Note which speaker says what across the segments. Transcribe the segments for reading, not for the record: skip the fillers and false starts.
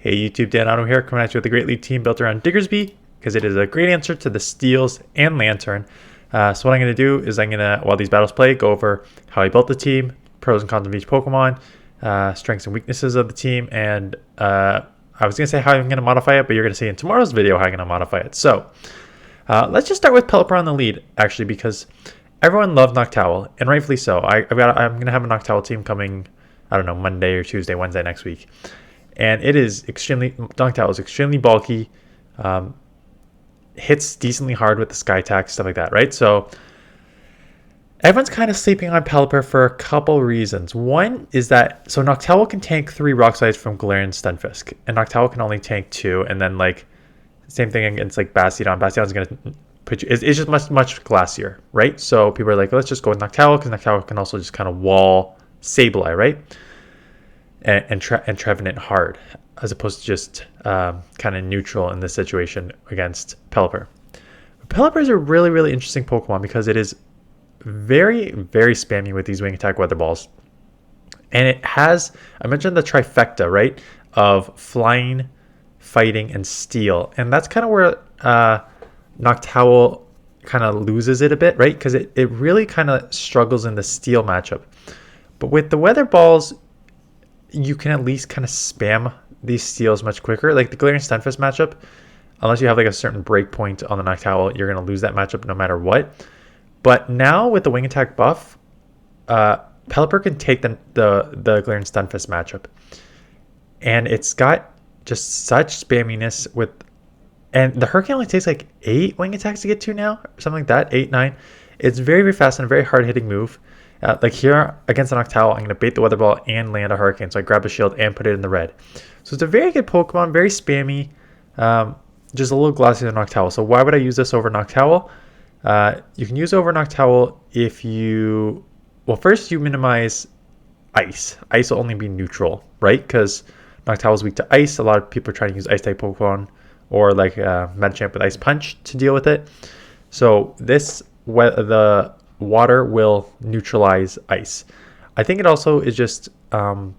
Speaker 1: Hey YouTube, Dan Otto here, coming at you with a Great League team built around Diggersby, because it is a great answer to the Steals and Lantern. So what I'm going to do is I'm going to, while these battles play, go over how I built the team, pros and cons of each Pokemon, strengths and weaknesses of the team, and I was going to say how I'm going to modify it, but you're going to see in tomorrow's video how I'm going to modify it. So let's just start with Pelipper on the lead, actually, because everyone loved Noctowl, and rightfully so. I'm going to have a Noctowl team coming, I don't know, Monday or Tuesday, Wednesday next week. And it is Noctowl is extremely bulky, hits decently hard with the Sky Attack, stuff like that, right? So everyone's kind of sleeping on Pelipper for a couple reasons. One is that, so Noctowl can tank 3 Rock Slides from Galarian Stunfisk, and Noctowl can only tank 2, and then like, same thing against like Bastiodon. Bastiodon's going to put you, it's just much glassier, right? So people are like, let's just go with Noctowl, because Noctowl can also just kind of wall Sableye, right? And Trevenant hard, as opposed to just kind of neutral in this situation against Pelipper. Pelipper is a really interesting Pokemon because it is very spammy with these Wing Attack Weather Balls. And it has, I mentioned the trifecta, right, of Flying, Fighting, and Steel. And that's kind of where Noctowl kind of loses it a bit, right? Because it really kind of struggles in the Steel matchup. But with the Weather Balls, you can at least kind of spam these Steels much quicker. Like the Galarian Stunfisk matchup, unless you have like a certain break point on the Noctowl, you're going to lose that matchup no matter what. But now with the Wing Attack buff, Pelipper can take the Galarian Stunfisk matchup. And it's got just such spamminess with... And the Hurricane only takes like 8 Wing Attacks to get to now, something like that, 8, 9. It's very fast and a very hard-hitting move. Like here against the Noctowl, I'm going to bait the Weather Ball and land a Hurricane. So I grab a shield and put it in the red. So it's a very good Pokemon, very spammy, just a little glossy than Noctowl. So why would I use this over Noctowl? You can use over Noctowl if you... Well, first you minimize Ice. Ice will only be neutral, right? Because Noctowl is weak to Ice. A lot of people are trying to use Ice-type Pokemon or like Medicham with Ice Punch to deal with it. So this... the water will neutralize ice. I think it also is just like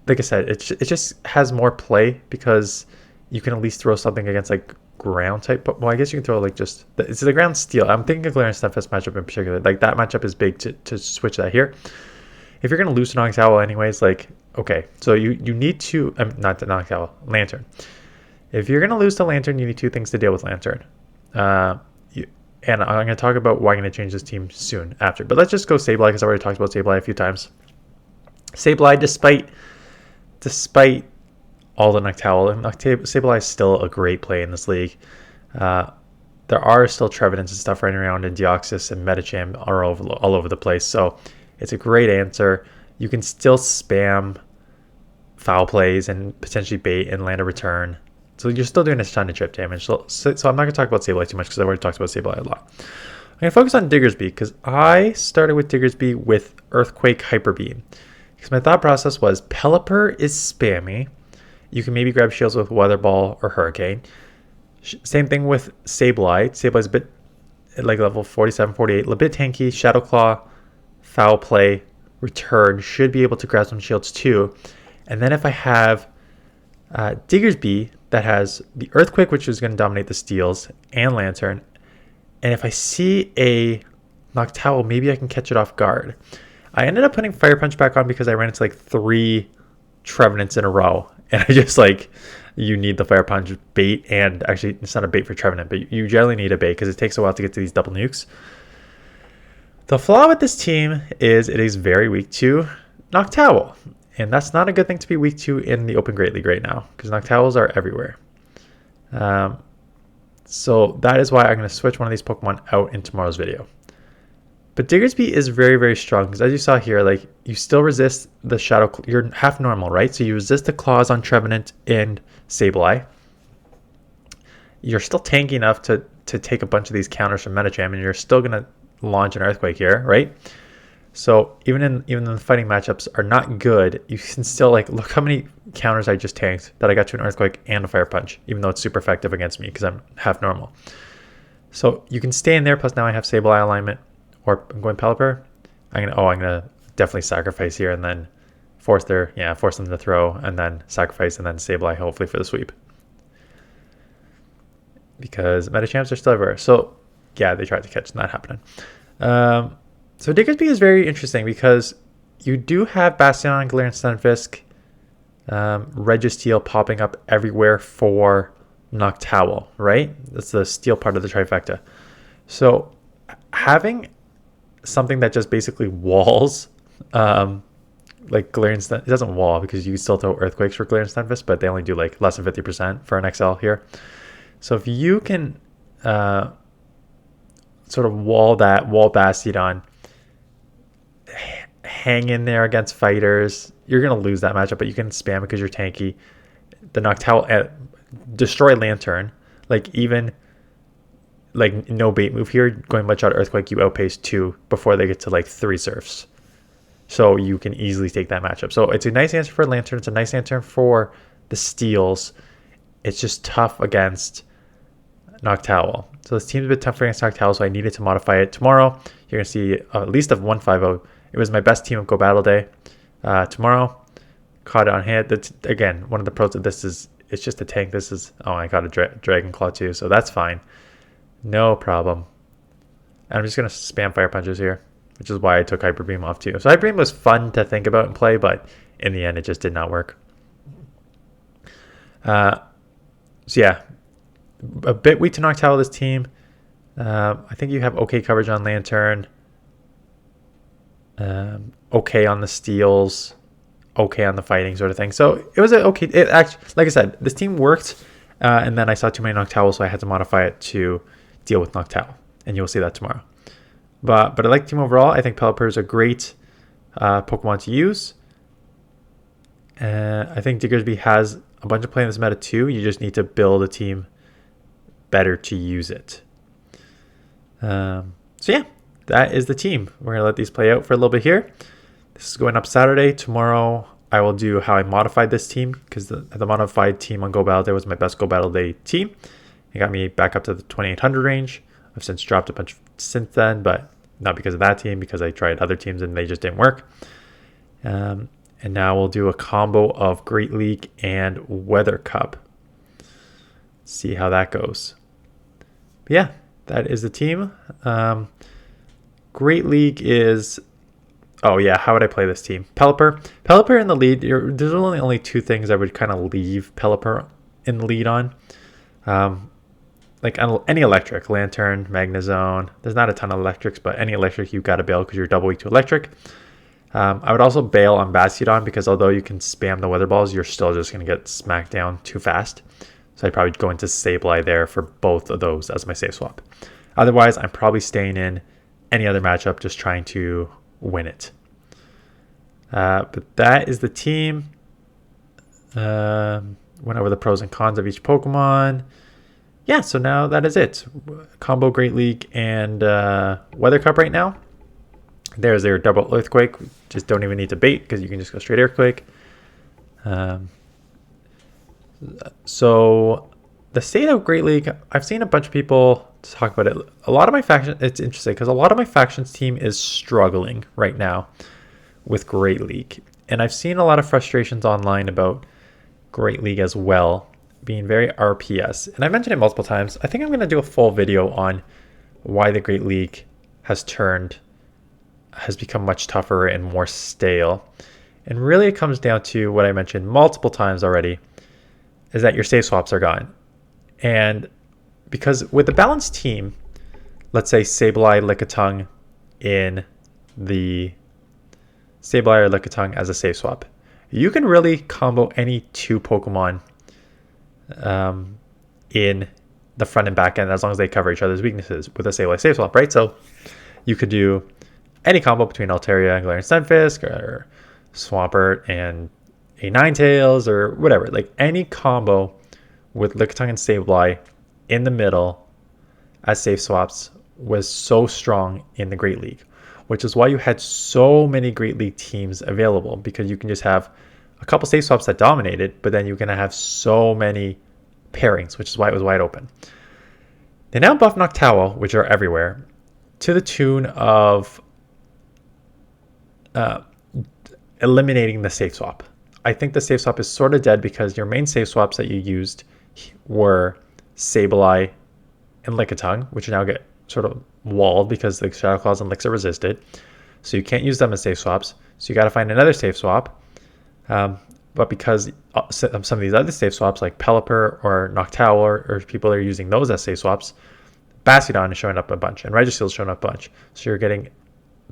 Speaker 1: I said, it just has more play because you can at least throw something against like ground type. Well, I guess you can throw like just it's the ground steel. I'm thinking of Galarian Stunfisk matchup in particular. Like that matchup is big to switch that here. If you're gonna lose to Noctowl anyways, like okay, so you need to not to Noctowl, Lantern. If you're gonna lose to Lantern, you need 2 things to deal with Lantern. And I'm going to talk about why I'm going to change this team soon after. But let's just go Sableye, because I already talked about Sableye a few times. Sableye, despite all the Noctowl, Sableye is still a great play in this league. There are still Trevenants and stuff running around, and Deoxys and Medicham are all over the place. So it's a great answer. You can still spam foul plays and potentially bait and land a return. So you're still doing a ton of trip damage. So I'm not going to talk about Sableye too much because I've already talked about Sableye a lot. I'm going to focus on Diggersby because I started with Diggersby with Earthquake Hyper Beam. Because my thought process was Pelipper is spammy. You can maybe grab shields with Weather Ball or Hurricane. Same thing with Sableye. Sableye's a bit like level 47, 48. A bit tanky. Shadow Claw, Foul Play, Return. Should be able to grab some shields too. And then if I have Diggersby that has the Earthquake, which is going to dominate the Steels, and Lantern. And if I see a Noctowl, maybe I can catch it off guard. I ended up putting Fire Punch back on because I ran into like 3 Trevenants in a row. And I just like, you need the Fire Punch bait. And actually, it's not a bait for Trevenant, but you generally need a bait because it takes a while to get to these double nukes. The flaw with this team is it is very weak to Noctowl. And that's not a good thing to be weak to in the Open Great League right now, because Noctowls are everywhere. So that is why I'm going to switch one of these Pokemon out in tomorrow's video. But Diggersby is very strong, because as you saw here, like you still resist the Shadow... You're half normal, right? So you resist the Claws on Trevenant and Sableye. You're still tanky enough to take a bunch of these counters from Medicham, and you're still going to launch an Earthquake here, right? So even the fighting matchups are not good, you can still like look how many counters I just tanked that I got to an Earthquake and a Fire Punch, even though it's super effective against me because I'm half normal. So you can stay in there. Plus now I have Sableye alignment, or I'm going Pelipper. I'm gonna definitely sacrifice here and then force them to throw, and then sacrifice, and then Sableye hopefully for the sweep. Because Metachamps are still everywhere. So yeah, they tried to catch, not happening. So Diggersby is very interesting because you do have Bastion, Galarian Stunfisk, Registeel popping up everywhere for Noctowl, right? That's the steel part of the trifecta. So having something that just basically walls, like Galarian Stun, it doesn't wall because you can still throw Earthquakes for Galarian Stunfisk, but they only do like less than 50% for an XL here. So if you can sort of wall Bastiodon, hang in there against fighters, you're going to lose that matchup, but you can spam because you're tanky. The Noctowl, destroy Lantern, like even like no bait move here, going much out Earthquake, you outpace 2 before they get to like 3 Surfs. So you can easily take that matchup. So it's a nice answer for Lantern. It's a nice answer for the Steels. It's just tough against Noctowl. So this team's a bit tougher against Noctowl, so I needed to modify it. Tomorrow, you're going to see at least of 150. It was my best team of Go Battle Day. Tomorrow, caught it on hit. That's, again, one of the pros of this is it's just a tank. This is, oh, I got a Dragon Claw too, so that's fine. No problem. And I'm just going to spam Fire Punches here, which is why I took Hyper Beam off too. So Hyper Beam was fun to think about and play, but in the end, it just did not work. So yeah, a bit weak to Noctowl, this team. I think you have okay coverage on Lantern. Okay on the Steels. Okay on the fighting sort of thing. So it was okay. It actually, like I said, this team worked. And then I saw too many Noctowls, so I had to modify it to deal with Noctowl. And you'll see that tomorrow. But I like the team overall. I think Pelipper is a great Pokemon to use. I think Diggersby has a bunch of play in this meta too. You just need to build a team better to use it. So yeah, that is the team. We're going to let these play out for a little bit here. This is going up Saturday. Tomorrow I will do how I modified this team, because the modified team on Go Battle Day was my best Go Battle Day team. It got me back up to the 2800 range. I've since dropped a bunch since then, but not because of that team, because I tried other teams and they just didn't work. And now we'll do a combo of Great League and Weather Cup. See how that goes. But yeah, that is the team. Great League is... Oh yeah, how would I play this team? Pelipper in the lead. There's only 2 things I would kind of leave Pelipper in the lead on. Like any electric, Lantern, Magnezone. There's not a ton of electrics, but any electric you've got to bail because you're double weak to electric. I would also bail on Bastiodon because although you can spam the weather balls, you're still just going to get smacked down too fast. So I'd probably go into Sableye there for both of those as my safe swap. Otherwise, I'm probably staying in any other matchup, just trying to win it. But that is the team. Went over the pros and cons of each Pokemon. Yeah, so now that is it. Combo Great League and Weather Cup right now. There's their double Earthquake. Just don't even need to bait because you can just go straight Earthquake. So the state of Great League, I've seen a bunch of people talk about it. A lot of my faction, it's interesting because a lot of my factions team is struggling right now with Great League. And I've seen a lot of frustrations online about Great League as well, being very RPS. And I mentioned it multiple times. I think I'm going to do a full video on why the Great League has become much tougher and more stale. And really it comes down to what I mentioned multiple times already, is that your safe swaps are gone. And because with a balanced team, let's say Sableye, Lickitung in the Sableye or Lickitung as a safe swap, you can really combo any 2 Pokemon in the front and back end as long as they cover each other's weaknesses with a Sableye safe swap, right? So you could do any combo between Altaria and Galarian Stunfisk, or Swampert and a Ninetales, or whatever. Like any combo with Lickitung and Sableye in the middle as safe swaps was so strong in the Great League, which is why you had so many Great League teams available, because you can just have a couple safe swaps that dominated, but then you're going to have so many pairings, which is why it was wide open. They now buff Noctowl, which are everywhere, to the tune of eliminating the safe swap. I think the safe swap is sort of dead because your main safe swaps that you used were Sableye and Lickitung, which now get sort of walled because the Shadow Claws and Licks are resisted. So you can't use them as safe swaps. So you got to find another safe swap. But because some of these other safe swaps like Pelipper or Noctowl or people are using those as safe swaps, Bastiodon is showing up a bunch and Registeel is showing up a bunch. So you're getting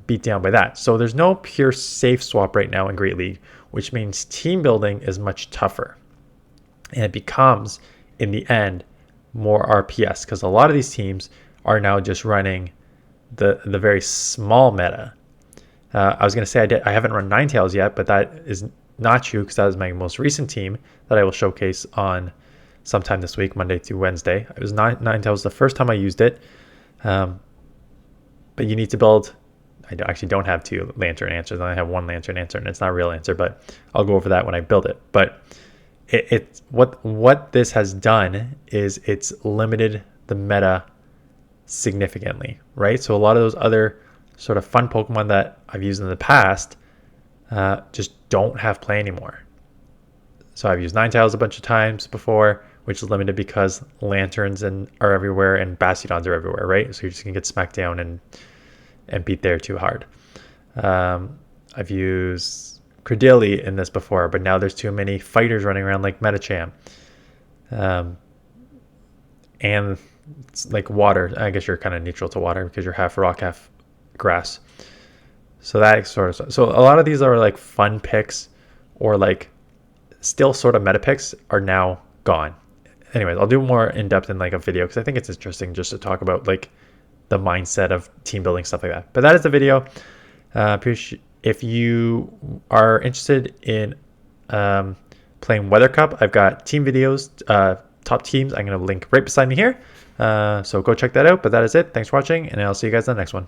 Speaker 1: beat down by that. So there's no pure safe swap right now in Great League, which means team building is much tougher. And it becomes, in the end, more RPS because a lot of these teams are now just running the very small meta. I was going to say I haven't run Ninetales yet, but that is not true because that is my most recent team that I will showcase on sometime this week, Monday to Wednesday. It was Ninetales the first time I used it. But you need to build... I actually don't have 2 Lantern answers. I have 1 Lantern answer, and it's not a real answer, but I'll go over that when I build it. But what this has done is it's limited the meta significantly, right? So a lot of those other sort of fun Pokemon that I've used in the past just don't have play anymore. So I've used Ninetales a bunch of times before, which is limited because Lanturns are everywhere and Bastiodons are everywhere, right? So you're just gonna get smacked down and beat there too hard. I've used Credilli in this before, but now there's too many fighters running around like Medicham. And it's like water. I guess you're kind of neutral to water because you're half rock, half grass. So that sort of... So a lot of these are like fun picks or like still sort of meta picks are now gone. Anyways, I'll do more in depth in like a video because I think it's interesting just to talk about like the mindset of team building, stuff like that. But that is the video. If you are interested in playing Weather Cup, I've got team videos, top teams. I'm going to link right beside me here. So go check that out. But that is it. Thanks for watching, and I'll see you guys in the next one.